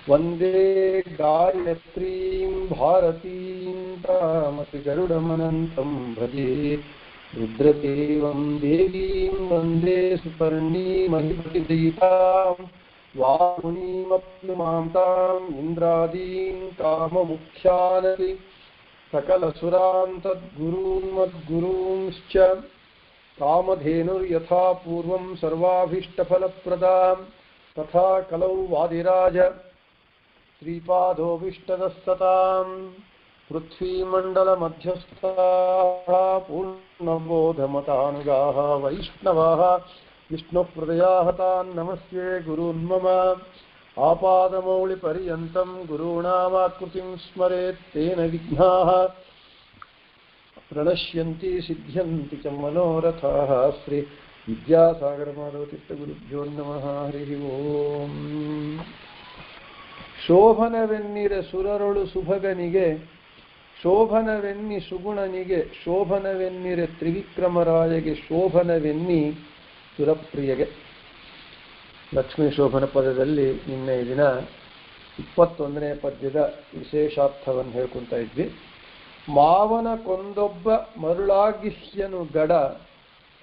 वंदे गायत्रीं भारतीं तामसि गरुडमनन्तं भजे रुद्रदेवं देवीं वन्दे सुपर्णीमहिमतिदयितां वामुनीमप्नुमां ताम् इन्द्रादीं काममुख्यानपि सकलसुरान् तद्गुरून् मद्गुरूंश्च कामधेनुर्यथा पूर्वं सर्वाभीष्टफलप्रदां तथा कलौ वादिराज श्रीपादोऽभीष्टदस्ततां पृथ्वीमण्डलमध्यस्थाः पूर्णबोधमतानुगाः वैष्णवाः विष्णुहृदयाः तान् नमस्ये गुरून् मम आपादमौलिपर्यन्तं गुरूणामाकृतिं स्मरेत् तेन विघ्नाः प्रणश्यन्ति सिद्ध्यन्ति च मनोरथाः। श्री विद्यासागरमाधवतीर्थगुरुभ्यो नमः। हरिः ओम्। ಶೋಭನವೆನ್ನಿರೆ ಸುರರೊಳು ಸುಭಗನಿಗೆ ಶೋಭನವೆನ್ನಿ ಸುಗುಣನಿಗೆ ಶೋಭನವೆನ್ನಿರೆ ತ್ರಿವಿಕ್ರಮರಾಯಗೆ ಶೋಭನವೆನ್ನಿ ಸುರಪ್ರಿಯಗೆ. ಲಕ್ಷ್ಮೀ ಶೋಭನ ಪದದಲ್ಲಿ ನಿನ್ನೆ ದಿನ 21ನೇ ಪದ್ಯದ ವಿಶೇಷಾರ್ಥವನ್ನು ಹೇಳ್ಕೊಳ್ತಾ ಇದ್ವಿ. ಮಾವನ ಕೊಂದೊಬ್ಬ ಮರುಳಾಗಿಹ್ಯನು ಗಡ,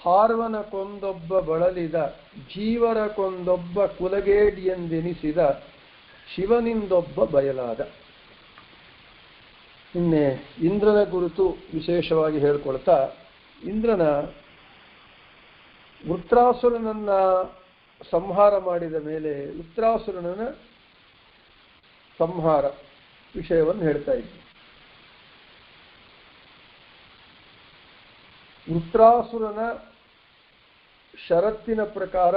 ಹಾರ್ವನ ಕೊಂದೊಬ್ಬ ಬಳಲಿದ, ಜೀವರ ಕೊಂದೊಬ್ಬ ಕುಲಗೇಡಿಯೆಂದೆನಿಸಿದ, ಶಿವನಿಂದೊಬ್ಬ ಬಯಲಾದ. ನಿನ್ನೆ ಇಂದ್ರನ ಕುರಿತು ವಿಶೇಷವಾಗಿ ಹೇಳ್ಕೊಳ್ತಾ, ಇಂದ್ರನ ವೃತ್ರಾಸುರನನ್ನ ಸಂಹಾರ ಮಾಡಿದ ಮೇಲೆ ವೃತ್ರಾಸುರನ ಸಂಹಾರ ವಿಷಯವನ್ನು ಹೇಳ್ತಾ ಇದ್ವಿ. ವೃತ್ರಾಸುರನ ಷರತ್ತಿನ ಪ್ರಕಾರ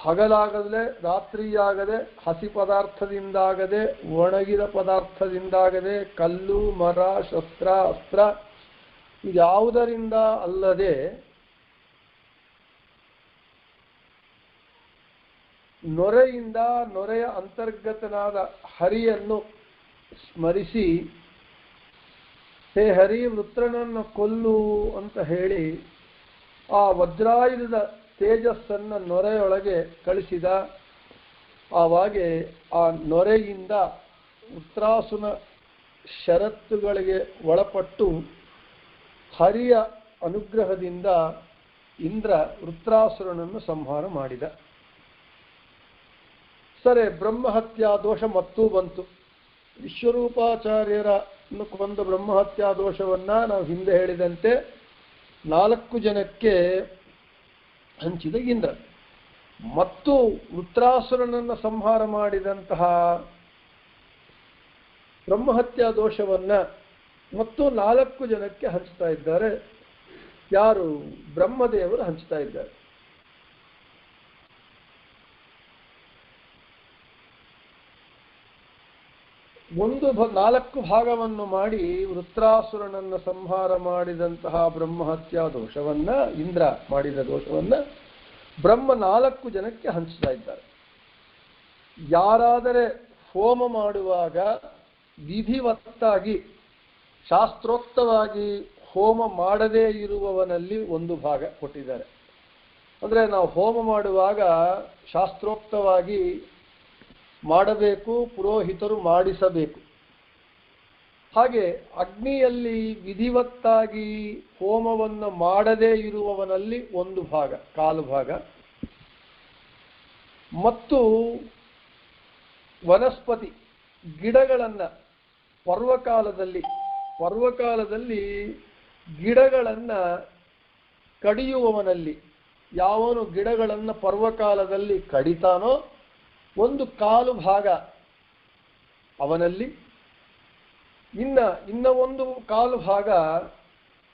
ಹಗಲಾಗದೆ ರಾತ್ರಿಯಾಗದೆ, ಹಸಿ ಪದಾರ್ಥದಿಂದಾಗದೆ, ಒಣಗಿದ ಪದಾರ್ಥದಿಂದಾಗದೆ, ಕಲ್ಲು ಮರ ಶಸ್ತ್ರ ಅಸ್ತ್ರ ಇದ್ಯಾವುದರಿಂದ ಅಲ್ಲದೆ ನೊರೆಯಿಂದ, ನೊರೆಯ ಅಂತರ್ಗತನಾದ ಹರಿಯನ್ನು ಸ್ಮರಿಸಿ, ಹೇ ಹರಿ ವೃತ್ರನನ್ನು ಕೊಲ್ಲು ಅಂತ ಹೇಳಿ ಆ ವಜ್ರಾಯುಧದ ತೇಜಸ್ಸನ್ನು ನೊರೆಯೊಳಗೆ ಕಳಿಸಿದ. ಆವಾಗೆ ಆ ನೊರೆಯಿಂದ ವೃತ್ರಾಸುನ ಷರತ್ತುಗಳಿಗೆ ಒಳಪಟ್ಟು ಹರಿಯ ಅನುಗ್ರಹದಿಂದ ಇಂದ್ರ ವೃತ್ರಾಸುರನನ್ನು ಸಂಹಾರ ಮಾಡಿದ. ಸರಿ, ಬ್ರಹ್ಮಹತ್ಯಾ ದೋಷ ಮತ್ತೂ ಬಂತು. ವಿಶ್ವರೂಪಾಚಾರ್ಯರನ್ನು ಕೊಂದ ಬ್ರಹ್ಮಹತ್ಯಾ ದೋಷವನ್ನ ನಾವು ಹಿಂದೆ ಹೇಳಿದಂತೆ 4 ಜನಕ್ಕೆ ಹಂಚಿದ ಇಂದ್ರ. ಮತ್ತು ವೃತ್ರಾಸುರನನ್ನು ಸಂಹಾರ ಮಾಡಿದಂತಹ ಬ್ರಹ್ಮಹತ್ಯಾ ದೋಷವನ್ನ ಮತ್ತು 4 ಜನಕ್ಕೆ ಹಂಚ್ತಾ ಇದ್ದಾರೆ. ಯಾರು? ಬ್ರಹ್ಮದೇವರು ಹಂಚ್ತಾ ಇದ್ದಾರೆ. ಒಂದು 4 ಭಾಗವನ್ನು ಮಾಡಿ ವೃತ್ರಾಸುರನನ್ನು ಸಂಹಾರ ಮಾಡಿದಂತಹ ಬ್ರಹ್ಮಹತ್ಯಾ ದೋಷವನ್ನ, ಇಂದ್ರ ಮಾಡಿದ ದೋಷವನ್ನ ಬ್ರಹ್ಮ 4 ಜನಕ್ಕೆ ಹಂಚ್ತಾ ಇದ್ದಾರೆ. ಯಾರಾದರೆ ಹೋಮ ಮಾಡುವಾಗ ವಿಧಿವತ್ತಾಗಿ ಶಾಸ್ತ್ರೋಕ್ತವಾಗಿ ಹೋಮ ಮಾಡದೇ ಇರುವವನಲ್ಲಿ ಒಂದು ಭಾಗ ಕೊಟ್ಟಿದ್ದಾರೆ. ಅಂದರೆ ನಾವು ಹೋಮ ಮಾಡುವಾಗ ಶಾಸ್ತ್ರೋಕ್ತವಾಗಿ ಮಾಡಬೇಕು, ಪುರೋಹಿತರು ಮಾಡಿಸಬೇಕು. ಹಾಗೆ ಅಗ್ನಿಯಲ್ಲಿ ವಿಧಿವತ್ತಾಗಿ ಹೋಮವನ್ನು ಮಾಡದೇ ಇರುವವನಲ್ಲಿ ಒಂದು ಭಾಗ, ಕಾಲು ಭಾಗ. ಮತ್ತು ವನಸ್ಪತಿ ಗಿಡಗಳನ್ನು ಪರ್ವಕಾಲದಲ್ಲಿ ಗಿಡಗಳನ್ನು ಕಡಿಯುವವನಲ್ಲಿ, ಯಾವನು ಗಿಡಗಳನ್ನು ಪರ್ವಕಾಲದಲ್ಲಿ ಕಡಿತಾನೋ ಒಂದು ಕಾಲು ಭಾಗ ಅವನಲ್ಲಿ. ಇನ್ನ ಒಂದು ಕಾಲು ಭಾಗ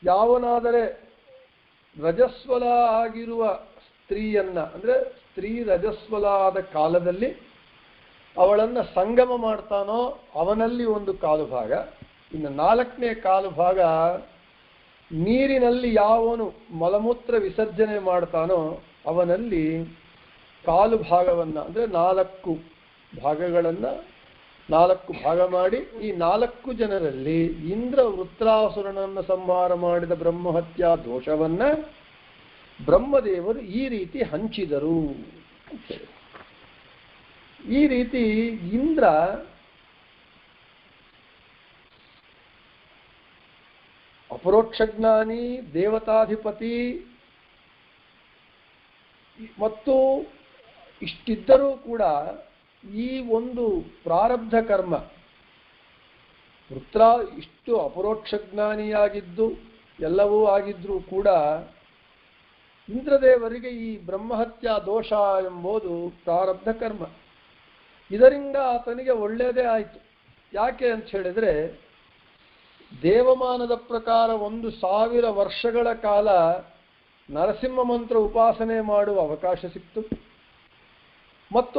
ಯಾವನಾದರೆ ರಜಸ್ವಲ ಆಗಿರುವ ಸ್ತ್ರೀಯನ್ನ, ಅಂದರೆ ಸ್ತ್ರೀ ರಜಸ್ವಲ ಆದ ಕಾಲದಲ್ಲಿ ಅವಳನ್ನು ಸಂಗಮ ಮಾಡ್ತಾನೋ ಅವನಲ್ಲಿ ಒಂದು ಕಾಲು ಭಾಗ. ಇನ್ನು 4ನೇ ಕಾಲು ಭಾಗ ನೀರಿನಲ್ಲಿ ಯಾವನು ಮಲಮೂತ್ರ ವಿಸರ್ಜನೆ ಮಾಡ್ತಾನೋ ಅವನಲ್ಲಿ ಕಾಲು ಭಾಗವನ್ನು, ಅಂದರೆ 4 ಭಾಗಗಳನ್ನು 4 ಭಾಗ ಮಾಡಿ ಈ 4 ಜನರಲ್ಲಿ ಇಂದ್ರ ವೃತ್ರಾಸುರನನ್ನು ಸಂಹಾರ ಮಾಡಿದ ಬ್ರಹ್ಮಹತ್ಯಾ ದೋಷವನ್ನ ಬ್ರಹ್ಮದೇವರು ಈ ರೀತಿ ಹಂಚಿದರು ಅಂತ ಹೇಳಿ. ಈ ರೀತಿ ಇಂದ್ರ ಅಪರೋಕ್ಷಜ್ಞಾನಿ, ದೇವತಾಧಿಪತಿ ಮತ್ತು ಇಷ್ಟಿದ್ದರೂ ಕೂಡ ಈ ಒಂದು ಪ್ರಾರಬ್ಧ ಕರ್ಮ, ವೃತ್ರ ಇಷ್ಟು ಅಪರೋಕ್ಷಜ್ಞಾನಿಯಾಗಿದ್ದು ಎಲ್ಲವೂ ಆಗಿದ್ರೂ ಕೂಡ ಇಂದ್ರದೇವರಿಗೆ ಈ ಬ್ರಹ್ಮಹತ್ಯಾ ದೋಷ ಎಂಬುದು ಪ್ರಾರಬ್ಧ ಕರ್ಮ. ಇದರಿಂದ ಆತನಿಗೆ ಒಳ್ಳೆಯದೇ ಆಯಿತು. ಯಾಕೆ ಅಂತ ಹೇಳಿದರೆ, ದೇವಮಾನದ ಪ್ರಕಾರ 1000 ವರ್ಷಗಳ ಕಾಲ ನರಸಿಂಹ ಮಂತ್ರ ಉಪಾಸನೆ ಮಾಡುವ ಅವಕಾಶ ಸಿಕ್ತು, ಮತ್ತು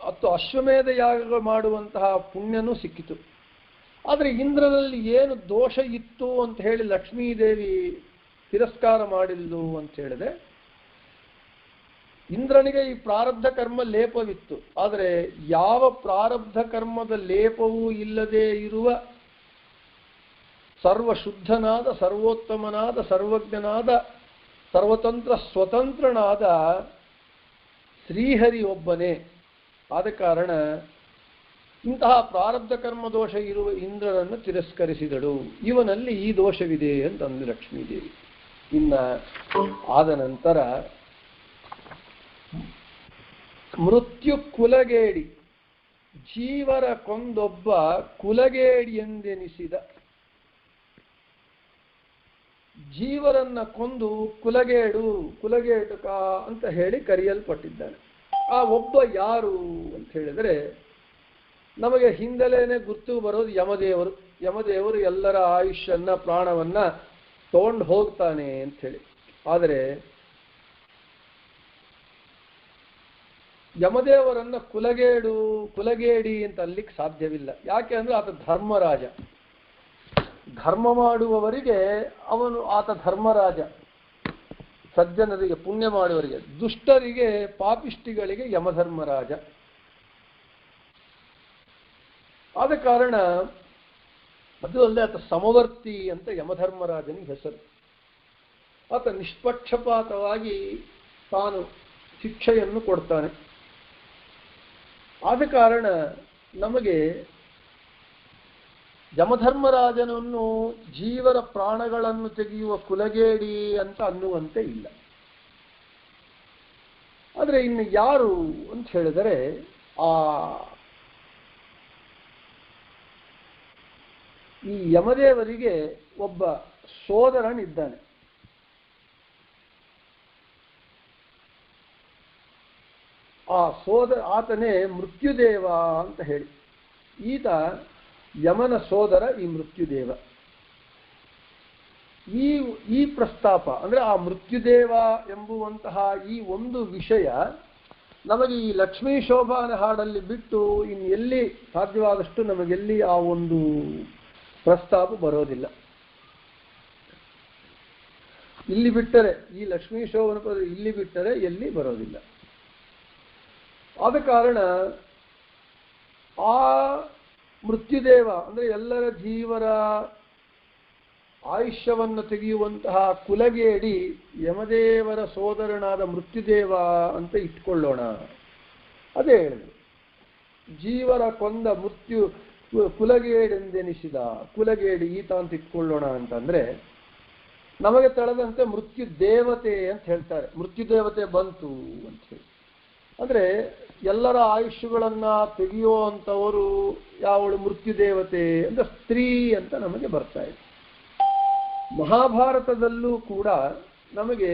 10 ಅಶ್ವಮೇಧ ಯಾಗ ಮಾಡುವಂತಹ ಪುಣ್ಯನೂ ಸಿಕ್ಕಿತು. ಆದರೆ ಇಂದ್ರನಲ್ಲಿ ಏನು ದೋಷ ಇತ್ತು ಅಂತ ಹೇಳಿ ಲಕ್ಷ್ಮೀದೇವಿ ತಿರಸ್ಕಾರ ಮಾಡಿದ್ದು ಅಂತ ಹೇಳಿದೆ, ಇಂದ್ರನಿಗೆ ಈ ಪ್ರಾರಬ್ಧ ಕರ್ಮ ಲೇಪವಿತ್ತು. ಆದರೆ ಯಾವ ಪ್ರಾರಬ್ಧ ಕರ್ಮದ ಲೇಪವೂ ಇಲ್ಲದೆ ಇರುವ ಸರ್ವಶುದ್ಧನಾದ, ಸರ್ವೋತ್ತಮನಾದ, ಸರ್ವಜ್ಞನಾದ, ಸರ್ವತಂತ್ರ ಸ್ವತಂತ್ರನಾದ ಶ್ರೀಹರಿ ಒಬ್ಬನೇ. ಆದ ಕಾರಣ ಇಂತಹ ಪ್ರಾರಬ್ಧ ಕರ್ಮ ದೋಷ ಇರುವ ಇಂದ್ರನನ್ನು ತಿರಸ್ಕರಿಸಿದಳು. ಇವನಲ್ಲಿ ಈ ದೋಷವಿದೆ ಅಂತಂದು ಲಕ್ಷ್ಮೀದೇವಿ. ಇನ್ನ ಆದ ನಂತರ ಮೃತ್ಯು ಕುಲಗೇಡಿ, ಜೀವರ ಕೊಂದೊಬ್ಬ ಕುಲಗೇಡಿ ಎಂದೆನಿಸಿದ. ಜೀವರನ್ನ ಕೊಂದು ಕುಲಗೇಟುಕ ಅಂತ ಹೇಳಿ ಕರೆಯಲ್ಪಟ್ಟಿದ್ದಾನೆ. ಆ ಒಬ್ಬ ಯಾರು ಅಂತ ಹೇಳಿದರೆ, ನಮಗೆ ಹಿಂದಲೇನೆ ಗುರ್ತು ಬರೋದು ಯಮದೇವರು. ಯಮದೇವರು ಎಲ್ಲರ ಆಯುಷ್ಯನ್ನ, ಪ್ರಾಣವನ್ನ ತಗೊಂಡು ಹೋಗ್ತಾನೆ ಅಂತ ಹೇಳಿ. ಆದರೆ ಯಮದೇವರನ್ನ ಕುಲಗೇಡಿ ಅಂತ ಅಲ್ಲಿಕ್ಕೆ ಸಾಧ್ಯವಿಲ್ಲ. ಯಾಕೆ ಅಂದ್ರೆ ಆತ ಧರ್ಮರಾಜ. ಧರ್ಮ ಮಾಡುವವರಿಗೆ ಆತ ಧರ್ಮರಾಜ, ಸಜ್ಜನರಿಗೆ, ಪುಣ್ಯ ಮಾಡುವವರಿಗೆ. ದುಷ್ಟರಿಗೆ, ಪಾಪಿಷ್ಟಿಗಳಿಗೆ ಯಮಧರ್ಮರಾಜ. ಆದ ಕಾರಣ ಅದು ಅಲ್ಲದೆ ಆತ ಸಮವರ್ತಿ ಅಂತ ಯಮಧರ್ಮರಾಜನಿಗೆ ಹೆಸರು. ಆತ ನಿಷ್ಪಕ್ಷಪಾತವಾಗಿ ತಾನು ಶಿಕ್ಷೆಯನ್ನು ಕೊಡ್ತಾನೆ. ಆದ ಕಾರಣ ನಮಗೆ ಯಮಧರ್ಮರಾಜನನ್ನು ಜೀವರ ಪ್ರಾಣಗಳನ್ನು ತೆಗೆಯುವ ಕುಲಗೇಡಿ ಅಂತ ಅನ್ನುವಂತೆ ಇಲ್ಲ. ಆದರೆ ಇನ್ನು ಯಾರು ಅಂತ ಹೇಳಿದರೆ, ಈ ಯಮದೇವರಿಗೆ ಒಬ್ಬ ಸೋದರನಿದ್ದಾನೆ. ಆತನೇ ಮೃತ್ಯುದೇವ ಅಂತ ಹೇಳಿ. ಈತ ಯಮನ ಸೋದರ ಈ ಮೃತ್ಯುದೇವ. ಈ ಪ್ರಸ್ತಾಪ ಅಂದ್ರೆ ಆ ಮೃತ್ಯುದೇವ ಎಂಬುವಂತಹ ಈ ಒಂದು ವಿಷಯ ನಮಗೆ ಈ ಲಕ್ಷ್ಮೀ ಶೋಭಾನ ಹಾಡಲ್ಲಿ ಬಿಟ್ಟು ಇನ್ನು ಎಲ್ಲಿ ಸಾಧ್ಯವಾದಷ್ಟು ನಮಗೆಲ್ಲಿ ಆ ಒಂದು ಪ್ರಸ್ತಾಪ ಬರೋದಿಲ್ಲ. ಇಲ್ಲಿ ಬಿಟ್ಟರೆ, ಈ ಲಕ್ಷ್ಮೀ ಶೋಭನ ಪದ ಇಲ್ಲಿ ಬಿಟ್ಟರೆ ಎಲ್ಲಿ ಬರೋದಿಲ್ಲ. ಆದ ಕಾರಣ ಆ ಮೃತ್ಯುದೇವ ಅಂದ್ರೆ ಎಲ್ಲರ ಜೀವರ ಆಯುಷ್ಯವನ್ನು ತೆಗೆಯುವಂತಹ ಕುಲಗೇಡಿ ಯಮದೇವರ ಸೋದರನಾದ ಮೃತ್ಯುದೇವ ಅಂತ ಇಟ್ಕೊಳ್ಳೋಣ. ಅದೇ ಹೇಳಿದ್ರು, ಜೀವರ ಕೊಂದ ಕುಲಗೇಡೆಂದೆನಿಸಿದ. ಕುಲಗೇಡಿ ಈತ ಅಂತ ಇಟ್ಕೊಳ್ಳೋಣ ಅಂತಂದ್ರೆ, ನಮಗೆ ತಳೆದಂತೆ ಮೃತ್ಯು ದೇವತೆ ಅಂತ ಹೇಳ್ತಾರೆ. ಮೃತ್ಯುದೇವತೆ ಬಂತು ಅಂತ ಹೇಳಿ ಅಂದ್ರೆ ಎಲ್ಲರ ಆಯುಷ್ಯಗಳನ್ನ ತೆಗೆಯುವಂಥವರು ಯಾವಳು ಮೃತ್ಯುದೇವತೆ ಅಂದ್ರೆ ಸ್ತ್ರೀ ಅಂತ ನಮಗೆ ಬರ್ತಾ ಇದೆ. ಮಹಾಭಾರತದಲ್ಲೂ ಕೂಡ ನಮಗೆ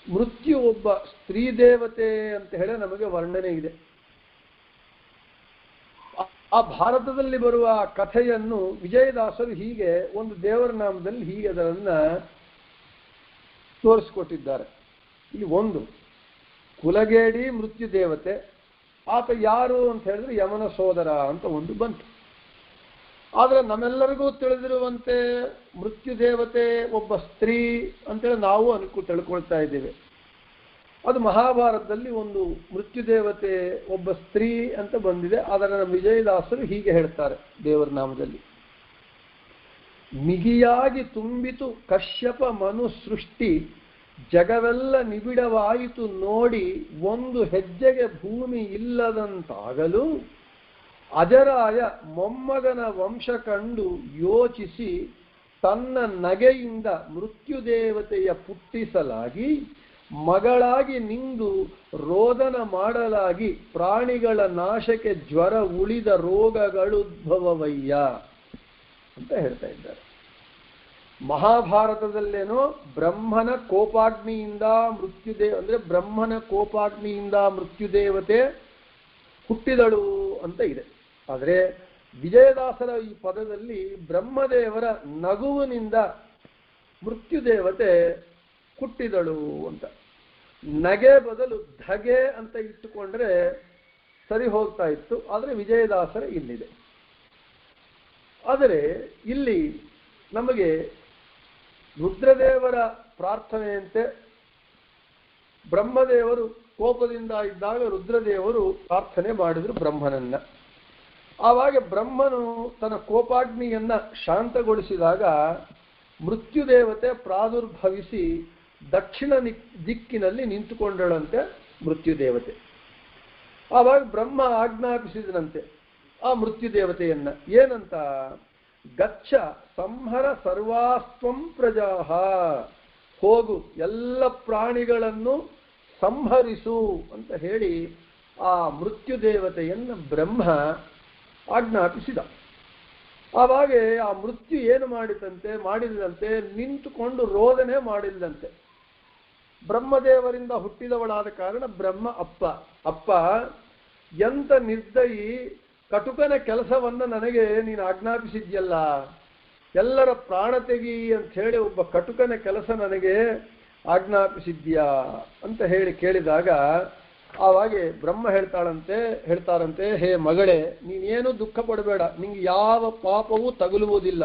ಮೃತ್ಯು ಒಬ್ಬ ಸ್ತ್ರೀ ದೇವತೆ ಅಂತ ಹೇಳಿ ನಮಗೆ ವರ್ಣನೆ ಇದೆ. ಆ ಭಾರತದಲ್ಲಿ ಬರುವ ಕಥೆಯನ್ನು ವಿಜಯದಾಸರು ಹೀಗೆ ಒಂದು ದೇವರ ನಾಮದಲ್ಲಿ ಹೀಗೆ ಅದನ್ನ ತೋರಿಸಿಕೊಟ್ಟಿದ್ದಾರೆ. ಇಲ್ಲಿ ಒಂದು ಕುಲಗೇಡಿ ಮೃತ್ಯು ದೇವತೆ, ಆತ ಯಾರು ಅಂತ ಹೇಳಿದ್ರೆ ಯಮನ ಸೋದರ ಅಂತ ಒಂದು ಬಂತು. ಆದರೆ ನಮ್ಮೆಲ್ಲರಿಗೂ ತಿಳಿದಿರುವಂತೆ ಮೃತ್ಯು ದೇವತೆ ಒಬ್ಬ ಸ್ತ್ರೀ ಅಂತೇಳಿ ನಾವು ತಿಳ್ಕೊಳ್ತಾ ಇದ್ದೇವೆ. ಅದು ಮಹಾಭಾರತದಲ್ಲಿ ಒಂದು ಮೃತ್ಯು ದೇವತೆ ಒಬ್ಬ ಸ್ತ್ರೀ ಅಂತ ಬಂದಿದೆ. ಅದರ ವಿಜಯದಾಸರು ಹೀಗೆ ಹೇಳ್ತಾರೆ ದೇವರ ನಾಮದಲ್ಲಿ: ಮಿಗಿಯಾಗಿ ತುಂಬಿತು ಕಶ್ಯಪ ಮನು ಸೃಷ್ಟಿ ಜಗವೆಲ್ಲ ನಿಬಿಡವಾಯಿತು ನೋಡಿ ಒಂದು ಹೆಜ್ಜೆಗೆ ಭೂಮಿ ಇಲ್ಲದಂತಾಗಲು ಅಜರಾಯ ಮೊಮ್ಮಗನ ವಂಶ ಕಂಡು ಯೋಚಿಸಿ ತನ್ನ ನಗೆಯಿಂದ ಮೃತ್ಯುದೇವತೆಯ ಪುಟ್ಟಿಸಲಾಗಿ ಮಗಳಾಗಿ ನಿಂದು ರೋದನ ಮಾಡಲಾಗಿ ಪ್ರಾಣಿಗಳ ನಾಶಕ್ಕೆ ಜ್ವರ ಉಳಿದ ರೋಗಗಳುದ್ಭವವಯ್ಯ ಅಂತ ಹೇಳ್ತಾ ಇದ್ದಾರೆ. ಮಹಾಭಾರತದಲ್ಲೇನೋ ಬ್ರಹ್ಮನ ಕೋಪಾಗ್ನಿಯಿಂದ ಅಂದ್ರೆ ಬ್ರಹ್ಮನ ಕೋಪಾಗ್ನಿಯಿಂದ ಮೃತ್ಯುದೇವತೆ ಹುಟ್ಟಿದಳು ಅಂತ ಇದೆ. ಆದರೆ ವಿಜಯದಾಸರ ಈ ಪದದಲ್ಲಿ ಬ್ರಹ್ಮದೇವರ ನಗುವಿನಿಂದ ಮೃತ್ಯುದೇವತೆ ಹುಟ್ಟಿದಳು ಅಂತ. ನಗೆ ಬದಲು ಧಗೆ ಅಂತ ಇಟ್ಟುಕೊಂಡ್ರೆ ಸರಿ ಹೋಗ್ತಾ ಇತ್ತು. ಆದರೆ ವಿಜಯದಾಸರ ಇಲ್ಲಿದೆ. ಆದರೆ ಇಲ್ಲಿ ನಮಗೆ ರುದ್ರದೇವರ ಪ್ರಾರ್ಥನೆಯಂತೆ ಬ್ರಹ್ಮದೇವರು ಕೋಪದಿಂದ ಇದ್ದಾಗ ರುದ್ರದೇವರು ಪ್ರಾರ್ಥನೆ ಮಾಡಿದ್ರು ಬ್ರಹ್ಮನನ್ನ. ಆವಾಗ ಬ್ರಹ್ಮನು ತನ್ನ ಕೋಪಾಗ್ನಿಯನ್ನ ಶಾಂತಗೊಳಿಸಿದಾಗ ಮೃತ್ಯುದೇವತೆ ಪ್ರಾದುರ್ಭವಿಸಿ ದಕ್ಷಿಣ ದಿಕ್ಕಿನಲ್ಲಿ ನಿಂತುಕೊಂಡಳಂತೆ ಮೃತ್ಯುದೇವತೆ. ಆವಾಗ ಬ್ರಹ್ಮ ಆಜ್ಞಾಪಿಸಿದನಂತೆ ಆ ಮೃತ್ಯುದೇವತೆಯನ್ನ, ಏನಂತ? ಗಚ್ಚ ಸಂಹರ ಸರ್ವಾಸ್ತ್ವಂ ಪ್ರಜಾಹ, ಹೋಗು ಎಲ್ಲ ಪ್ರಾಣಿಗಳನ್ನು ಸಂಹರಿಸು ಅಂತ ಹೇಳಿ ಆ ಮೃತ್ಯುದೇವತೆಯನ್ನು ಬ್ರಹ್ಮ ಆಜ್ಞಾಪಿಸಿದ. ಆವಾಗ ಆ ಮೃತ್ಯು ಏನು ಮಾಡಿದಂತೆ ನಿಂತುಕೊಂಡು ರೋದನೆ ಮಾಡಿಲ್ಲಂತೆ. ಬ್ರಹ್ಮದೇವರಿಂದ ಹುಟ್ಟಿದವಳಾದ ಕಾರಣ ಬ್ರಹ್ಮ ಅಪ್ಪ ಎಂತ ನಿರ್ದಯಿ, ಕಟುಕನ ಕೆಲಸವನ್ನ ನನಗೆ ನೀನು ಆಜ್ಞಾಪಿಸಿದ್ಯಲ್ಲ, ಎಲ್ಲರ ಪ್ರಾಣ ತೆಗಿ ಅಂತ ಹೇಳಿ ಒಬ್ಬ ಕಟುಕನ ಕೆಲಸ ನನಗೆ ಆಜ್ಞಾಪಿಸಿದ್ಯಾ ಅಂತ ಹೇಳಿ ಕೇಳಿದಾಗ ಆವಾಗೆ ಬ್ರಹ್ಮ ಹೇಳ್ತಾರಂತೆ, ಹೇ ಮಗಳೇ, ನೀನೇನು ದುಃಖ ಪಡಬೇಡ, ನಿಂಗೆ ಯಾವ ಪಾಪವೂ ತಗುಲುವುದಿಲ್ಲ.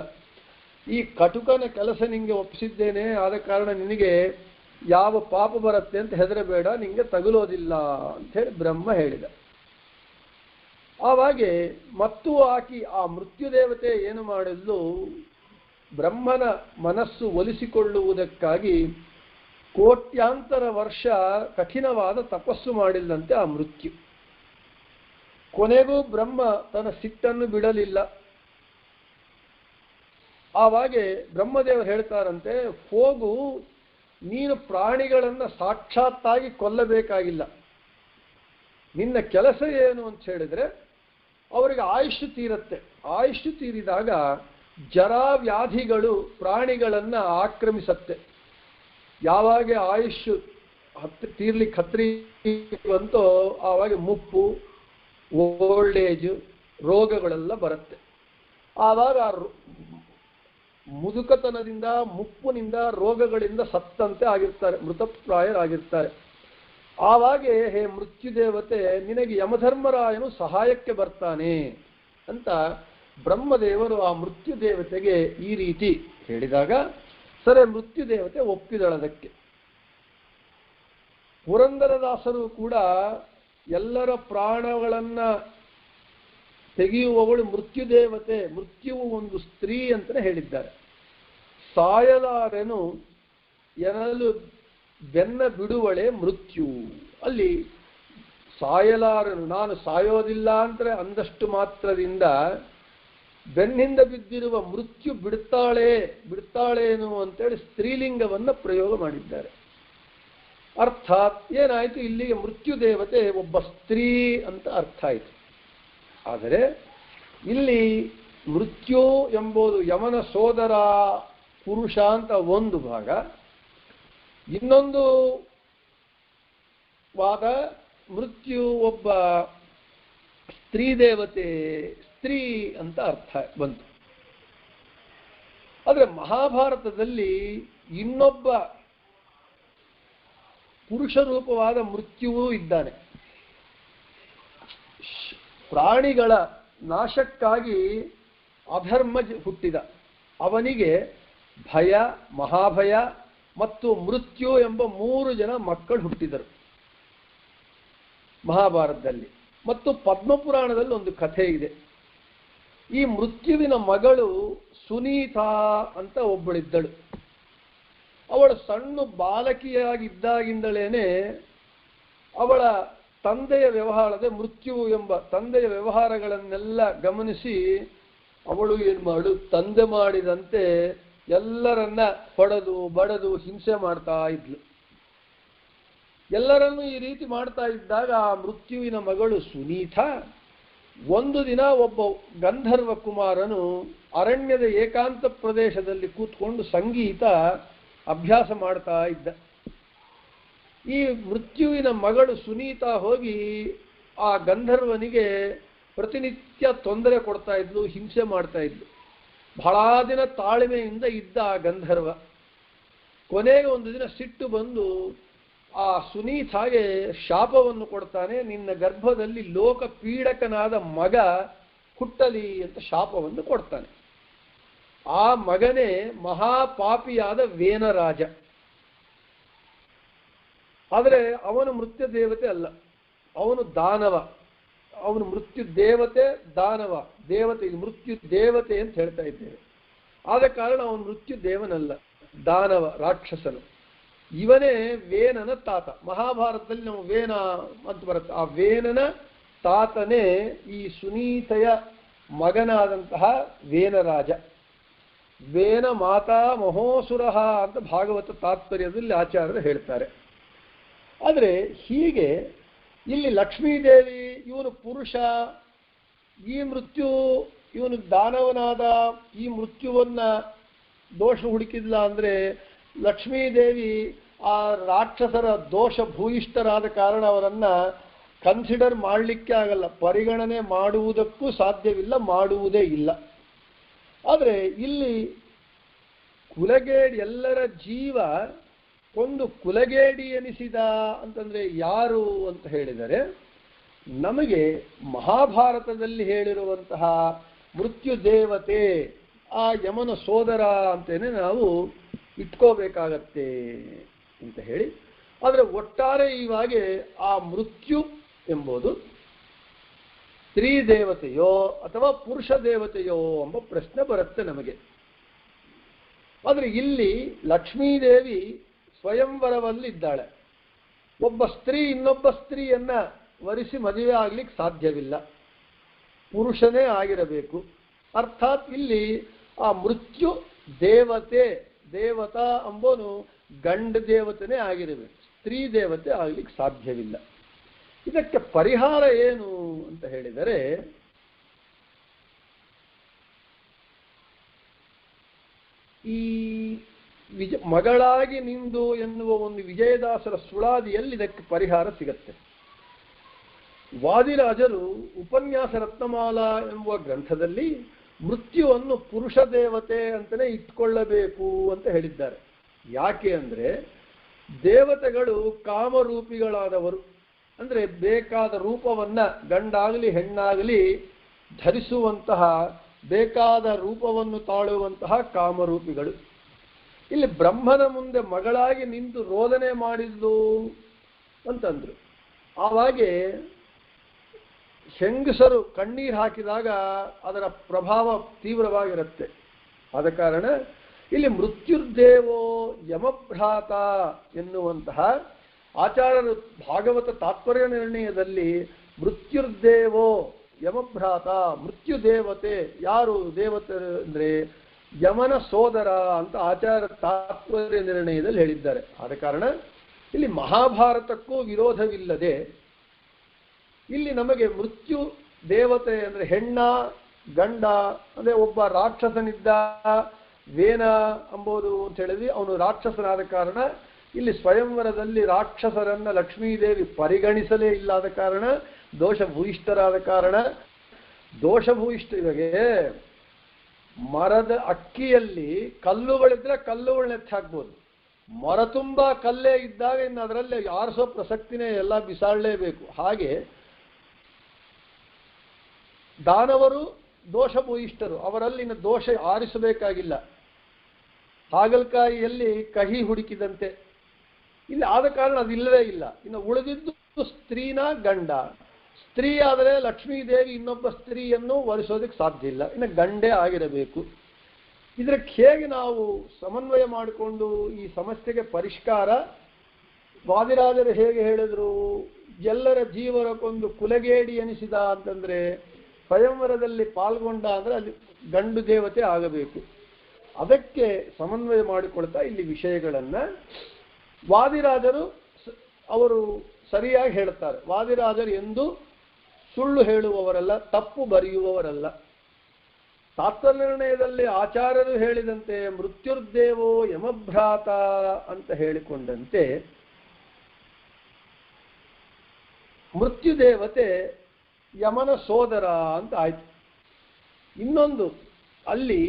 ಈ ಕಟುಕನ ಕೆಲಸ ನಿಂಗೆ ಒಪ್ಪಿಸಿದ್ದೇನೆ, ಆದ ಕಾರಣ ನಿನಗೆ ಯಾವ ಪಾಪ ಬರುತ್ತೆ ಅಂತ ಹೆದರಬೇಡ, ನಿಂಗೆ ತಗುಲೋದಿಲ್ಲ ಅಂತ ಹೇಳಿ ಬ್ರಹ್ಮ ಹೇಳಿದ. ಆವಾಗೆ ಮತ್ತು ಆಕಿ ಆ ಮೃತ್ಯುದೇವತೆ ಏನು ಮಾಡಿದ್ಲು, ಬ್ರಹ್ಮನ ಮನಸ್ಸು ಒಲಿಸಿಕೊಳ್ಳುವುದಕ್ಕಾಗಿ ಕೋಟ್ಯಾಂತರ ವರ್ಷ ಕಠಿಣವಾದ ತಪಸ್ಸು ಮಾಡಿಲ್ಲಂತೆ ಆ ಮೃತ್ಯು. ಕೊನೆಗೂ ಬ್ರಹ್ಮ ತನ್ನ ಸಿಟ್ಟನ್ನು ಬಿಡಲಿಲ್ಲ. ಆವಾಗೆ ಬ್ರಹ್ಮದೇವರು ಹೇಳ್ತಾರಂತೆ, ಹೋಗು, ನೀನು ಪ್ರಾಣಿಗಳನ್ನ ಸಾಕ್ಷಾತ್ತಾಗಿ ಕೊಲ್ಲಬೇಕಾಗಿಲ್ಲ. ನಿನ್ನ ಕೆಲಸ ಏನು ಅಂತ ಹೇಳಿದ್ರೆ ಅವರಿಗೆ ಆಯುಷ್ಯ ತೀರತ್ತೆ. ಆಯುಷ್ಯ ತೀರಿದಾಗ ಜರಾವ್ಯಾಧಿಗಳು ಪ್ರಾಣಿಗಳನ್ನ ಆಕ್ರಮಿಸತ್ತೆ. ಯಾವಾಗ ಆಯುಷ್ಯ ತೀರ್ಲಿಕ್ಕೆ ಹತ್ತಿರವಂತೋ ಆವಾಗ ಮುಪ್ಪು, ಓಲ್ಡ್ ಏಜ್, ರೋಗಗಳೆಲ್ಲ ಬರುತ್ತೆ. ಆವಾಗ ಮುದುಕತನದಿಂದ, ಮುಪ್ಪಿನಿಂದ, ರೋಗಗಳಿಂದ ಸತ್ತಂತೆ ಆಗಿರ್ತಾರೆ, ಮೃತಪ್ರಾಯರಾಗಿರ್ತಾರೆ. ಆವಾಗೆ ಹೇ ಮೃತ್ಯುದೇವತೆ, ನಿನಗೆ ಯಮಧರ್ಮರಾಯನು ಸಹಾಯಕ್ಕೆ ಬರ್ತಾನೆ ಅಂತ ಬ್ರಹ್ಮದೇವರು ಆ ಮೃತ್ಯುದೇವತೆಗೆ ಈ ರೀತಿ ಹೇಳಿದಾಗ ಸರಿ ಮೃತ್ಯುದೇವತೆ ಒಪ್ಪಿದಳದಕ್ಕೆ. ಪುರಂದರದಾಸರು ಕೂಡ ಎಲ್ಲರ ಪ್ರಾಣಗಳನ್ನ ತೆಗೆಯುವವಳು ಮೃತ್ಯುದೇವತೆ, ಮೃತ್ಯುವು ಒಂದು ಸ್ತ್ರೀ ಅಂತಲೇ ಹೇಳಿದ್ದಾರೆ. ಸಾಯಲಾರೆನು ಎನ್ನಲು ಬೆನ್ನ ಬಿಡುವಳೆ ಮೃತ್ಯು. ಅಲ್ಲಿ ಸಾಯಲಾರನು, ನಾನು ಸಾಯೋದಿಲ್ಲ ಅಂದ್ರೆ ಅಂದಷ್ಟು ಮಾತ್ರದಿಂದ ಬೆನ್ನಿಂದ ಬಿದ್ದಿರುವ ಮೃತ್ಯು ಬಿಡ್ತಾಳೇನು ಅಂತೇಳಿ ಸ್ತ್ರೀಲಿಂಗವನ್ನು ಪ್ರಯೋಗ ಮಾಡಿದ್ದಾರೆ. ಅರ್ಥಾತ್ ಏನಾಯಿತು, ಇಲ್ಲಿಗೆ ಮೃತ್ಯುದೇವತೆ ಒಬ್ಬ ಸ್ತ್ರೀ ಅಂತ ಅರ್ಥ ಆಯಿತು. ಆದರೆ ಇಲ್ಲಿ ಮೃತ್ಯು ಎಂಬುದು ಯಮನ ಸೋದರ ಪುರುಷ ಅಂತ ಒಂದು ಭಾಗ, ಇನ್ನೊಂದು ವಾದ ಮೃತ್ಯು ಒಬ್ಬ ಸ್ತ್ರೀ ದೇವತೆ, ಸ್ತ್ರೀ ಅಂತ ಅರ್ಥ ಬಂತು. ಆದರೆ ಮಹಾಭಾರತದಲ್ಲಿ ಇನ್ನೊಬ್ಬ ಪುರುಷ ರೂಪವಾದ ಮೃತ್ಯುವೂ ಇದ್ದಾನೆ. ಪ್ರಾಣಿಗಳ ನಾಶಕ್ಕಾಗಿ ಅಧರ್ಮ ಹುಟ್ಟಿದ ಅವನಿಗೆ ಭಯ, ಮಹಾಭಯ ಮತ್ತು ಮೃತ್ಯು ಎಂಬ 3 ಜನ ಮಕ್ಕಳು ಹುಟ್ಟಿದರು ಮಹಾಭಾರತದಲ್ಲಿ. ಮತ್ತು ಪದ್ಮಪುರಾಣದಲ್ಲಿ ಒಂದು ಕಥೆ ಇದೆ. ಈ ಮೃತ್ಯುವಿನ ಮಗಳು ಸುನೀತಾ ಅಂತ ಒಬ್ಬಳಿದ್ದಳು. ಅವಳು ಸಣ್ಣ ಬಾಲಕಿಯಾಗಿದ್ದಾಗಿಂದಲೇನೆ ಅವಳ ತಂದೆಯ ವ್ಯವಹಾರದ ಮೃತ್ಯು ಎಂಬ ತಂದೆಯ ವ್ಯವಹಾರಗಳನ್ನೆಲ್ಲ ಗಮನಿಸಿ ಅವಳು ಏನು ಮಾಡು ತಂದೆ ಮಾಡಿದಂತೆ ಎಲ್ಲರನ್ನ ಹೊಡೆದು ಬಡದು ಹಿಂಸೆ ಮಾಡ್ತಾ ಇದ್ಲು. ಎಲ್ಲರನ್ನೂ ಈ ರೀತಿ ಮಾಡ್ತಾ ಇದ್ದಾಗ ಆ ಮೃತ್ಯುವಿನ ಮಗಳು ಸುನೀತ ಒಂದು ದಿನ ಒಬ್ಬ ಗಂಧರ್ವ ಕುಮಾರನು ಅರಣ್ಯದ ಏಕಾಂತ ಪ್ರದೇಶದಲ್ಲಿ ಕೂತ್ಕೊಂಡು ಸಂಗೀತ ಅಭ್ಯಾಸ ಮಾಡ್ತಾ ಇದ್ದ. ಈ ಮೃತ್ಯುವಿನ ಮಗಳು ಸುನೀತ ಹೋಗಿ ಆ ಗಂಧರ್ವನಿಗೆ ಪ್ರತಿನಿತ್ಯ ತೊಂದರೆ ಕೊಡ್ತಾ ಇದ್ಲು, ಹಿಂಸೆ ಮಾಡ್ತಾ ಇದ್ಲು. ಬಹಳ ದಿನ ತಾಳ್ಮೆಯಿಂದ ಇದ್ದ ಆ ಗಂಧರ್ವ ಕೊನೆಗೆ ಒಂದು ದಿನ ಸಿಟ್ಟು ಬಂದು ಆ ಸುನೀತಾಗೆ ಶಾಪವನ್ನು ಕೊಡ್ತಾನೆ. ನಿನ್ನ ಗರ್ಭದಲ್ಲಿ ಲೋಕ ಪೀಡಕನಾದ ಮಗ ಹುಟ್ಟಲಿ ಅಂತ ಶಾಪವನ್ನು ಕೊಡ್ತಾನೆ. ಆ ಮಗನೇ ಮಹಾಪಾಪಿಯಾದ ವೇನರಾಜ. ಆದರೆ ಅವನು ಮೃತ್ಯು ದೇವತೆ ಅಲ್ಲ, ಅವನು ದಾನವ. ಅವನು ಮೃತ್ಯು ದೇವತೆ, ದಾನವ ದೇವತೆ. ಇದು ಮೃತ್ಯು ದೇವತೆ ಅಂತ ಹೇಳ್ತಾ ಇದ್ದೇವೆ. ಆದ ಕಾರಣ ಅವನು ಮೃತ್ಯು ದೇವನಲ್ಲ, ದಾನವ ರಾಕ್ಷಸನು. ಇವನೇ ವೇನನ ತಾತ. ಮಹಾಭಾರತದಲ್ಲಿ ನಾವು ವೇನ ಅಂತ ಬರುತ್ತೆ. ಆ ವೇನನ ತಾತನೇ ಈ ಸುನೀತೆಯ ಮಗನಾದಂತಹ ವೇನರಾಜ. ವೇನ ಮಾತಾ ಮಹೋಸುರ ಅಂತ ಭಾಗವತ ತಾತ್ಪರ್ಯದಲ್ಲಿ ಆಚಾರ್ಯರು ಹೇಳ್ತಾರೆ. ಆದರೆ ಹೀಗೆ ಇಲ್ಲಿ ಲಕ್ಷ್ಮೀದೇವಿ ಇವನು ಪುರುಷ, ಈ ಮೃತ್ಯು ಇವನು ದಾನವನಾದ, ಈ ಮೃತ್ಯುವನ್ನ ದೋಷ ಹುಡುಕಿದ್ಲ ಅಂದರೆ ಲಕ್ಷ್ಮೀದೇವಿ ಆ ರಾಕ್ಷಸರ ದೋಷ ಭೂಯಿಷ್ಠರಾದ ಕಾರಣ ಅವರನ್ನ ಕನ್ಸಿಡರ್ ಮಾಡಲಿಕ್ಕೆ ಆಗಲ್ಲ, ಪರಿಗಣನೆ ಮಾಡುವುದಕ್ಕೂ ಸಾಧ್ಯವಿಲ್ಲ, ಮಾಡುವುದೇ ಇಲ್ಲ. ಆದರೆ ಇಲ್ಲಿ ಕುಲಗೇಡಿ ಎಲ್ಲರ ಜೀವ ಒಂದು ಕುಲಗೇಡಿ ಎನಿಸಿದ ಅಂತಂದ್ರೆ ಯಾರು ಅಂತ ಹೇಳಿದರೆ ನಮಗೆ ಮಹಾಭಾರತದಲ್ಲಿ ಹೇಳಿರುವಂತಹ ಮೃತ್ಯು ದೇವತೆ ಆ ಯಮನ ಸೋದರ ಅಂತೇನೆ ನಾವು ಇಟ್ಕೋಬೇಕಾಗತ್ತೆ ಅಂತ ಹೇಳಿ. ಆದರೆ ಒಟ್ಟಾರೆ ಇವಾಗೆ ಆ ಮೃತ್ಯು ಎಂಬುದು ಸ್ತ್ರೀ ದೇವತೆಯೋ ಅಥವಾ ಪುರುಷ ದೇವತೆಯೋ ಎಂಬ ಪ್ರಶ್ನೆ ಬರುತ್ತೆ ನಮಗೆ. ಆದರೆ ಇಲ್ಲಿ ಲಕ್ಷ್ಮೀದೇವಿ ಸ್ವಯಂವರವಲ್ಲಿದ್ದಾಳೆ. ಒಬ್ಬ ಸ್ತ್ರೀ ಇನ್ನೊಬ್ಬ ಸ್ತ್ರೀಯನ್ನ ವರಿಸಿ ಮದುವೆ ಆಗ್ಲಿಕ್ಕೆ ಸಾಧ್ಯವಿಲ್ಲ, ಪುರುಷನೇ ಆಗಿರಬೇಕು. ಅರ್ಥಾತ್ ಇಲ್ಲಿ ಆ ಮೃತ್ಯು ದೇವತೆ, ದೇವತಾ ಅಂಬೋನು ಗಂಡ ದೇವತೆನೇ ಆಗಿರಬೇಕು, ಸ್ತ್ರೀ ದೇವತೆ ಆಗ್ಲಿಕ್ಕೆ ಸಾಧ್ಯವಿಲ್ಲ. ಇದಕ್ಕೆ ಪರಿಹಾರ ಏನು ಅಂತ ಹೇಳಿದರೆ ಈ ಮಗಳಾಗಿ ನಿಂದು ಎನ್ನುವ ಒಂದು ವಿಜಯದಾಸರ ಸುಳಾದಿಯಲ್ಲಿ ಇದಕ್ಕೆ ಪರಿಹಾರ ಸಿಗತ್ತೆ. ವಾದಿರಾಜರು ಉಪನ್ಯಾಸ ರತ್ನಮಾಲಾ ಎಂಬುವ ಗ್ರಂಥದಲ್ಲಿ ಮೃತ್ಯುವನ್ನು ಪುರುಷ ದೇವತೆ ಅಂತಲೇ ಇಟ್ಕೊಳ್ಳಬೇಕು ಅಂತ ಹೇಳಿದ್ದಾರೆ. ಯಾಕೆ ಅಂದರೆ ದೇವತೆಗಳು ಕಾಮರೂಪಿಗಳಾದವರು, ಅಂದರೆ ಬೇಕಾದ ರೂಪವನ್ನ ಗಂಡಾಗಲಿ ಹೆಣ್ಣಾಗಲಿ ಧರಿಸುವಂತಹ, ಬೇಕಾದ ರೂಪವನ್ನು ತಾಳುವಂತಹ ಕಾಮರೂಪಿಗಳು. ಇಲ್ಲಿ ಬ್ರಹ್ಮನ ಮುಂದೆ ಮಗಳಾಗಿ ನಿಂತು ರೋದನೆ ಮಾಡಿದ್ಲು ಅಂತಂದ್ರು. ಆವಾಗೆ ಹೆಂಗಸರು ಕಣ್ಣೀರು ಹಾಕಿದಾಗ ಅದರ ಪ್ರಭಾವ ತೀವ್ರವಾಗಿರುತ್ತೆ. ಆದ ಕಾರಣ ಇಲ್ಲಿ ಮೃತ್ಯುರ್ದೇವೋ ಯಮಭ್ರಾತ ಎನ್ನುವಂತಹ ಆಚಾರ್ಯರು ಭಾಗವತ ತಾತ್ಪರ್ಯ ನಿರ್ಣಯದಲ್ಲಿ ಮೃತ್ಯುರ್ದೇವೋ ಯಮಭ್ರಾತ, ಮೃತ್ಯು ದೇವತೆ ಯಾರು ದೇವತೆ ಅಂದ್ರೆ ಯಮನ ಸೋದರ ಅಂತ ಆಚಾರ್ಯ ತಾತ್ಪರ್ಯ ನಿರ್ಣಯದಲ್ಲಿ ಹೇಳಿದ್ದಾರೆ. ಆದ ಕಾರಣ ಇಲ್ಲಿ ಮಹಾಭಾರತಕ್ಕೂ ವಿರೋಧವಿಲ್ಲದೆ ಇಲ್ಲಿ ನಮಗೆ ಮೃತ್ಯು ದೇವತೆ ಅಂದ್ರೆ ಹೆಣ್ಣ ಗಂಡ ಅಂದ್ರೆ ಒಬ್ಬ ರಾಕ್ಷಸನಿದ್ದ ವೇನ ಅಂಬೋದು ಅಂತ ಹೇಳಿದ್ವಿ. ಅವನು ರಾಕ್ಷಸನಾದ ಕಾರಣ ಇಲ್ಲಿ ಸ್ವಯಂವರದಲ್ಲಿ ರಾಕ್ಷಸರನ್ನ ಲಕ್ಷ್ಮೀದೇವಿ ಪರಿಗಣಿಸಲೇ ಇಲ್ಲದ ಕಾರಣ, ದೋಷಭೂಯಿಷ್ಠರಾದ ಕಾರಣ, ದೋಷಭೂಯಿಷ್ಠ ಇವಾಗೆ ಮರದ ಅಕ್ಕಿಯಲ್ಲಿ ಕಲ್ಲುಗಳಿದ್ರೆ ಕಲ್ಲುಗಳನ್ನ ಎತ್ತಿ ಹಾಕ್ಬೋದು. ಮರ ತುಂಬ ಕಲ್ಲೇ ಇದ್ದಾಗ ಇನ್ನು ಅದರಲ್ಲಿ ಆರಿಸೋ ಪ್ರಸಕ್ತಿನೇ ಎಲ್ಲ ಬಿಸಾಡಲೇಬೇಕು. ಹಾಗೆ ದಾನವರು ದೋಷಭೂಯಿಷ್ಠರು, ಅವರಲ್ಲಿ ಇನ್ನು ದೋಷ ಆರಿಸಬೇಕಾಗಿಲ್ಲ. ಹಾಗಲಕಾಯಿಯಲ್ಲಿ ಕಹಿ ಹುಡುಕಿದಂತೆ ಇಲ್ಲಿ ಆದ ಕಾರಣ ಅದಿಲ್ಲವೇ ಇಲ್ಲ. ಇನ್ನು ಉಳಿದಿದ್ದು ಸ್ತ್ರೀನ ಗಂಡ. ಸ್ತ್ರೀ ಆದರೆ ಲಕ್ಷ್ಮೀದೇವಿ ಇನ್ನೊಬ್ಬ ಸ್ತ್ರೀಯನ್ನು ವರಿಸೋದಕ್ಕೆ ಸಾಧ್ಯ ಇಲ್ಲ, ಇನ್ನು ಗಂಡೇ ಆಗಿರಬೇಕು. ಇದಕ್ಕೆ ಹೇಗೆ ನಾವು ಸಮನ್ವಯ ಮಾಡಿಕೊಂಡು ಈ ಸಮಸ್ಯೆಗೆ ಪರಿಷ್ಕಾರ, ವಾದಿರಾಜರು ಹೇಗೆ ಹೇಳಿದ್ರು, ಎಲ್ಲರ ಜೀವನಕ್ಕೊಂದು ಕುಲಗೇಡಿ ಎನಿಸಿದ ಅಂತಂದ್ರೆ ಸ್ವಯಂವರದಲ್ಲಿ ಪಾಲ್ಗೊಂಡ ಅಂದ್ರೆ ಅಲ್ಲಿ ಗಂಡು ದೇವತೆ ಆಗಬೇಕು. ಅದಕ್ಕೆ ಸಮನ್ವಯ ಮಾಡಿಕೊಳ್ತಾ ಇಲ್ಲಿ ವಿಷಯಗಳನ್ನ ವಾದಿರಾಜರು ಅವರು ಸರಿಯಾಗಿ ಹೇಳ್ತಾರೆ. ವಾದಿರಾಜರು ಎಂದು ಸುಳ್ಳು ಹೇಳುವವರಲ್ಲ, ತಪ್ಪು ಬರೆಯುವವರಲ್ಲ. ತಾತ್ಪರ್ಯನಿರ್ಣಯದಲ್ಲಿ ಆಚಾರ್ಯರು ಹೇಳಿದಂತೆ ಮೃತ್ಯುರ್ದೇವೋ ಯಮಭ್ರಾತ ಅಂತ ಹೇಳಿಕೊಂಡಂತೆ ಮೃತ್ಯುದೇವತೆ ಯಮನ ಸೋದರ ಅಂತ ಆಯ್ತು. ಇನ್ನೊಂದು ಅಲ್ಲಿ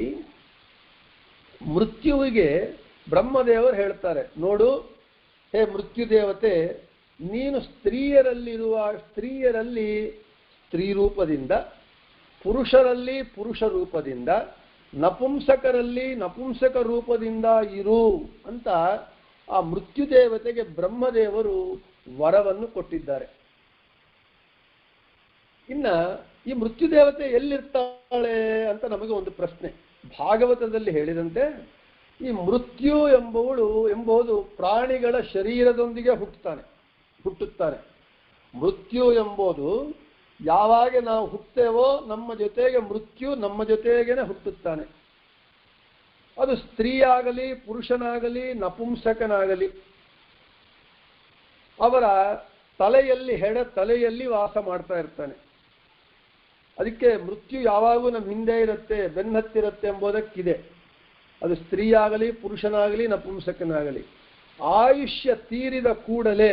ಮೃತ್ಯುವಿಗೆ ಬ್ರಹ್ಮದೇವರು ಹೇಳ್ತಾರೆ, ನೋಡು ಹೇ ಮೃತ್ಯುದೇವತೆ, ನೀನು ಸ್ತ್ರೀಯರಲ್ಲಿ ಸ್ತ್ರೀ ರೂಪದಿಂದ, ಪುರುಷರಲ್ಲಿ ಪುರುಷ ರೂಪದಿಂದ, ನಪುಂಸಕರಲ್ಲಿ ನಪುಂಸಕ ರೂಪದಿಂದ ಇರು ಅಂತ ಆ ಮೃತ್ಯುದೇವತೆಗೆ ಬ್ರಹ್ಮದೇವರು ವರವನ್ನು ಕೊಟ್ಟಿದ್ದಾರೆ. ಇನ್ನ ಈ ಮೃತ್ಯುದೇವತೆ ಎಲ್ಲಿರ್ತಾಳೆ ಅಂತ ನಮಗೆ ಒಂದು ಪ್ರಶ್ನೆ. ಭಾಗವತದಲ್ಲಿ ಹೇಳಿದಂತೆ ಈ ಮೃತ್ಯು ಎಂಬುದು ಪ್ರಾಣಿಗಳ ಶರೀರದೊಂದಿಗೆ ಹುಟ್ಟುತ್ತಾನೆ. ಮೃತ್ಯು ಎಂಬುದು ಯಾವಾಗ ನಾವು ಹುಟ್ಟೇವೋ ನಮ್ಮ ಜೊತೆಗೆ ಮೃತ್ಯು ನಮ್ಮ ಜೊತೆಗೇನೆ ಹುಟ್ಟುತ್ತಾನೆ. ಅದು ಸ್ತ್ರೀಯಾಗಲಿ ಪುರುಷನಾಗಲಿ ನಪುಂಸಕನಾಗಲಿ ಅವರ ತಲೆಯಲ್ಲಿ ವಾಸ ಮಾಡ್ತಾ ಇರ್ತಾನೆ. ಅದಕ್ಕೆ ಮೃತ್ಯು ಯಾವಾಗೂ ನಮ್ಮ ಹಿಂದೆ ಇರುತ್ತೆ, ಬೆನ್ನತ್ತಿರುತ್ತೆ ಎಂಬುದಕ್ಕಿದೆ. ಅದು ಸ್ತ್ರೀಯಾಗಲಿ ಪುರುಷನಾಗಲಿ ನಪುಂಸಕನಾಗಲಿ ಆಯುಷ್ಯ ತೀರಿದ ಕೂಡಲೇ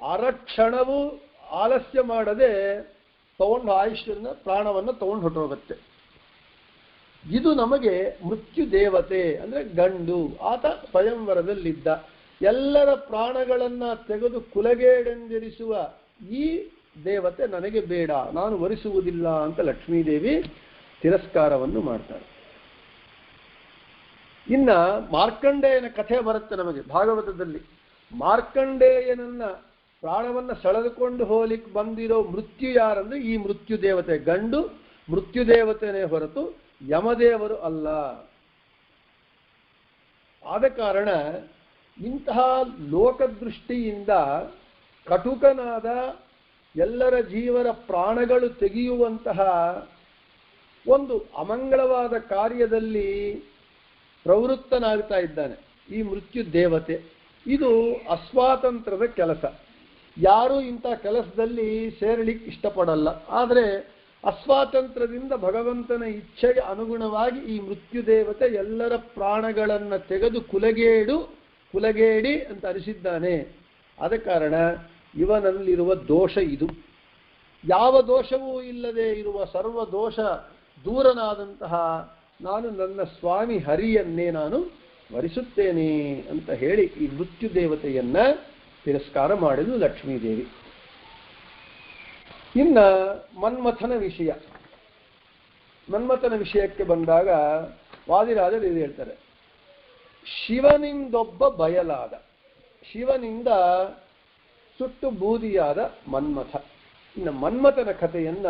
ಅರಕ್ಷಣವು ಆಲಸ್ಯ ಮಾಡದೆ ತಗೊಂಡು ಆಯುಷ್ಯನ ಪ್ರಾಣವನ್ನು ತಗೊಂಡು ಹೊರಟೋಗುತ್ತೆ. ಇದು ನಮಗೆ ಮೃತ್ಯು ದೇವತೆ ಅಂದ್ರೆ ಗಂಡು. ಆತ ಸ್ವಯಂವರದಲ್ಲಿದ್ದ. ಎಲ್ಲರ ಪ್ರಾಣಗಳನ್ನ ತೆಗೆದು ಕುಲಗೇಡೆಂದಿರಿಸುವ ಈ ದೇವತೆ ನನಗೆ ಬೇಡ, ನಾನು ವರಿಸುವುದಿಲ್ಲ ಅಂತ ಲಕ್ಷ್ಮೀದೇವಿ ತಿರಸ್ಕಾರವನ್ನು ಮಾಡ್ತಾರೆ. ಇನ್ನ ಮಾರ್ಕಂಡೇಯನ ಕಥೆ ಬರುತ್ತೆ ನಮಗೆ ಭಾಗವತದಲ್ಲಿ. ಮಾರ್ಕಂಡೇಯನನ್ನ ಪ್ರಾಣವನ್ನ ಸೆಳೆದುಕೊಂಡು ಹೋಲಿಕ್ಕೆ ಬಂದಿರೋ ಮೃತ್ಯು ಯಾರಂದ್ರೆ ಈ ಮೃತ್ಯು ದೇವತೆ. ಗಂಡು ಮೃತ್ಯು ದೇವತೆನೇ ಹೊರತು ಯಮದೇವರು ಅಲ್ಲ. ಆದ ಕಾರಣ ಇಂತಹ ಲೋಕದೃಷ್ಟಿಯಿಂದ ಕಟುಕನಾದ ಎಲ್ಲರ ಜೀವರ ಪ್ರಾಣಗಳು ತೆಗೆಯುವಂತಹ ಒಂದು ಅಮಂಗಳವಾದ ಕಾರ್ಯದಲ್ಲಿ ಪ್ರವೃತ್ತನಾಗ್ತಾ ಇದ್ದಾನೆ ಈ ಮೃತ್ಯು ದೇವತೆ. ಇದು ಅಸ್ವಾತಂತ್ರ್ಯದ ಕೆಲಸ. ಯಾರೂ ಇಂಥ ಕೆಲಸದಲ್ಲಿ ಸೇರಲಿಕ್ಕೆ ಇಷ್ಟಪಡಲ್ಲ. ಆದರೆ ಅಸ್ವಾತಂತ್ರ್ಯದಿಂದ ಭಗವಂತನ ಇಚ್ಛೆಗೆ ಅನುಗುಣವಾಗಿ ಈ ಮೃತ್ಯು ದೇವತೆ ಎಲ್ಲರ ಪ್ರಾಣಗಳನ್ನು ತೆಗೆದು ಕುಲಗೇಡಿ ಅಂತ ಅನಿಸಿದ್ದಾನೆ. ಆದ ಕಾರಣ ಇವನಲ್ಲಿರುವ ದೋಷ ಇದು. ಯಾವ ದೋಷವೂ ಇಲ್ಲದೆ ಇರುವ ಸರ್ವ ದೋಷ ದೂರನಾದಂತಹ ನಾನು ನನ್ನ ಸ್ವಾಮಿ ಹರಿಯನ್ನೇ ನಾನು ವರಿಸುತ್ತೇನೆ ಅಂತ ಹೇಳಿ ಈ ಮೃತ್ಯು ದೇವತೆಯನ್ನ ತಿರಸ್ಕಾರ ಮಾಡಿದ್ಲು ಲಕ್ಷ್ಮೀದೇವಿ. ಇನ್ನ ಮನ್ಮಥನ ವಿಷಯಕ್ಕೆ ಬಂದಾಗ ವಾದಿರಾಜರು ಇದು ಹೇಳ್ತಾರೆ, ಶಿವನಿಂದೊಬ್ಬ ಬಯಲಾದ, ಶಿವನಿಂದ ಸುಟ್ಟು ಬೂದಿಯಾದ ಮನ್ಮಥ. ಇನ್ನು ಮನ್ಮಥನ ಕಥೆಯನ್ನ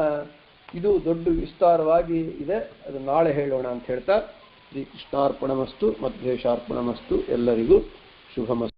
ಇದು ದೊಡ್ಡ ವಿಸ್ತಾರವಾಗಿ ಇದೆ, ಅದು ನಾಳೆ ಹೇಳೋಣ ಅಂತ ಹೇಳ್ತಾ ಶ್ರೀ ಕೃಷ್ಣಾರ್ಪಣಮಸ್ತು ಮಧ್ವೇಶಾರ್ಪಣಮಸ್ತು. ಎಲ್ಲರಿಗೂ ಶುಭಮಸ್ತು.